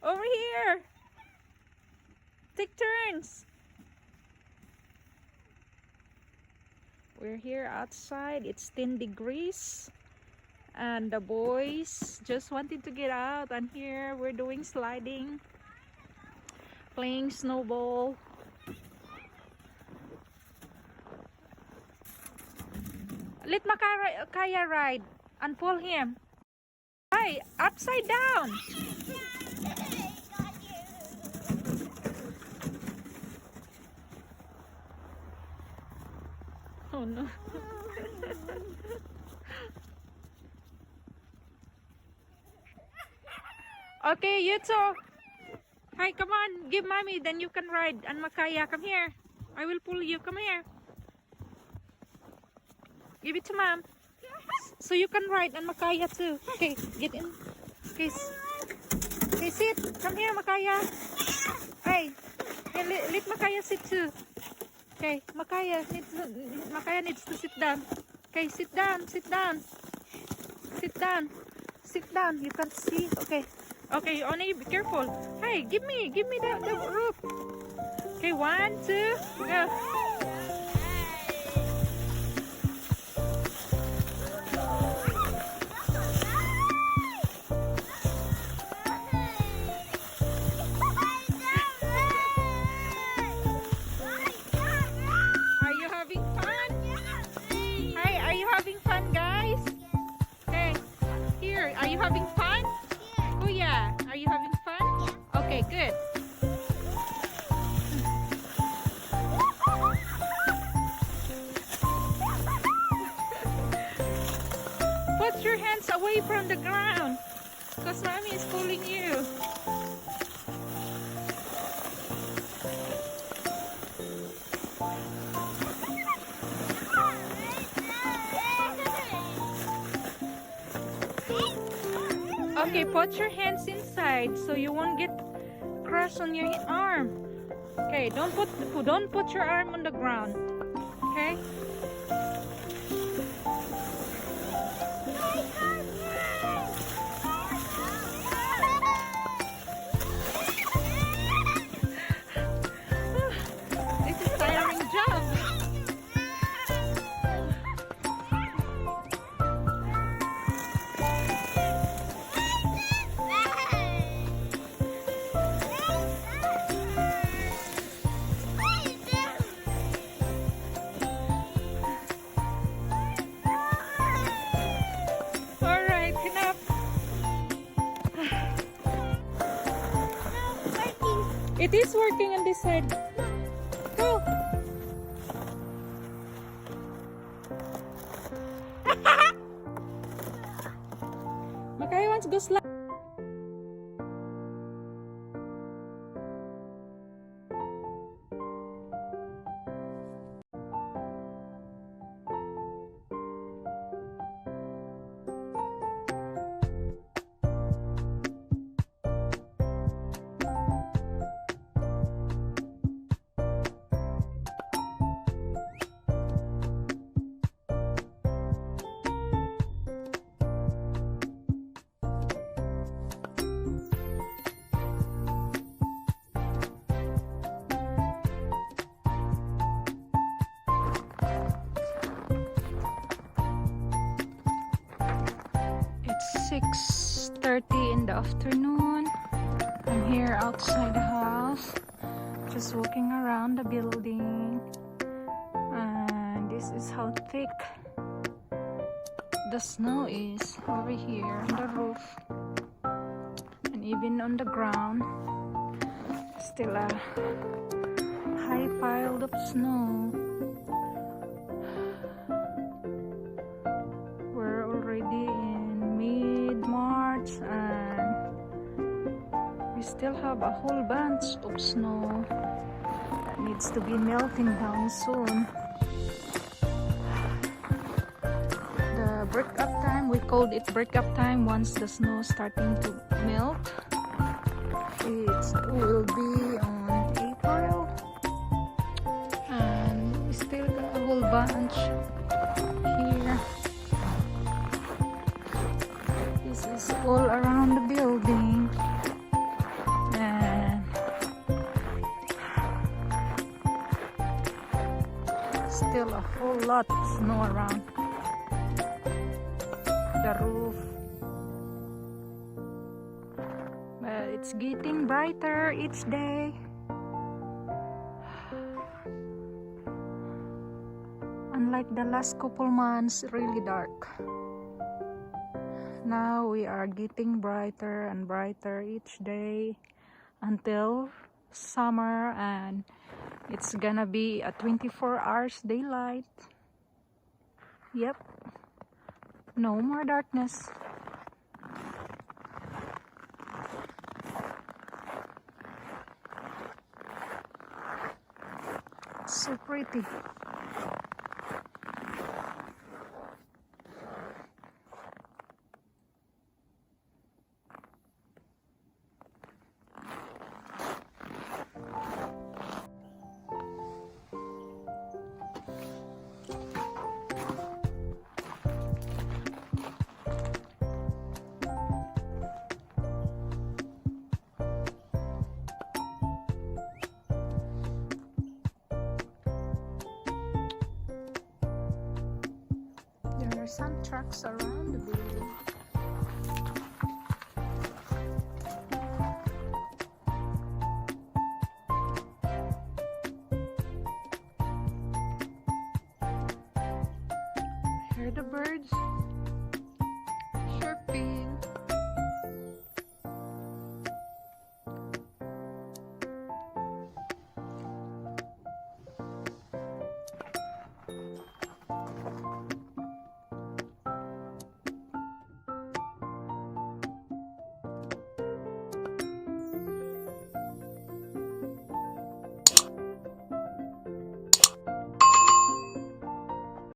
Over here. Take turns. We're here outside. It's 10 degrees. And the boys just wanted to get out. And here we're doing sliding. Playing snowball. Let Makaya ride and pull him. Hi, upside down. Oh no. Okay, you two. Hi, come on. Give mommy, then you can ride. And Makaya, come here. I will pull you. Come here. Give it to mom. So you can ride and Makaya too. Okay, get in. Okay, okay, sit. Come here, Makaya. Hey, let Makaya sit too. Okay, Makaya needs to sit down. Okay, sit down, sit down. Sit down. Sit down. You can't see. Okay. Okay, only be careful. Hey, give me the rope. Okay, 1, 2, go. Are you having fun? Hi, are you having fun, guys? Okay, here, are you having fun? Oh yeah, are you having fun? Okay, good. Put your hands away from the ground because mommy is pulling you. Okay, put your hands inside so you won't get crushed on your arm. Okay, don't put your arm on the ground. Okay? This is a tiring job. It is working on this side. Go. Makaya wants to go slide. It's 6:30 in the afternoon. I'm here outside the house, just walking around the building, and this is how thick the snow is over here on the roof and even on the ground. Still a high pile of snow. We're already in mid-March and we still have a whole bunch of snow that needs to be melting down soon. The break-up time, we called it break-up time once the snow is starting to melt. It will be on April, and we still got a whole bunch here. This is all around the building. whole lot of snow around the roof. But it's getting brighter each day. Unlike the last couple months, really dark. Now we are getting brighter and brighter each day until summer, and it's gonna be a 24 hours daylight. Yep, no more darkness. So pretty. There are some trucks around the building.